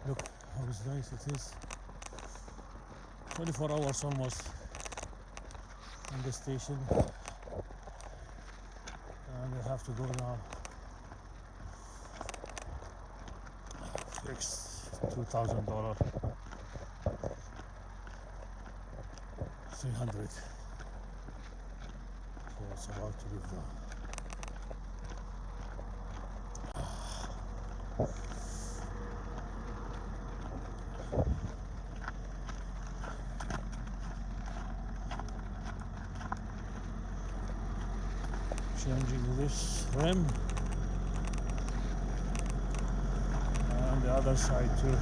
Look how nice it is. 24 hours almost in the station, and I have to go now. Fix $2,000, 300. So it's about to leave now. Changing this rim and the other side too.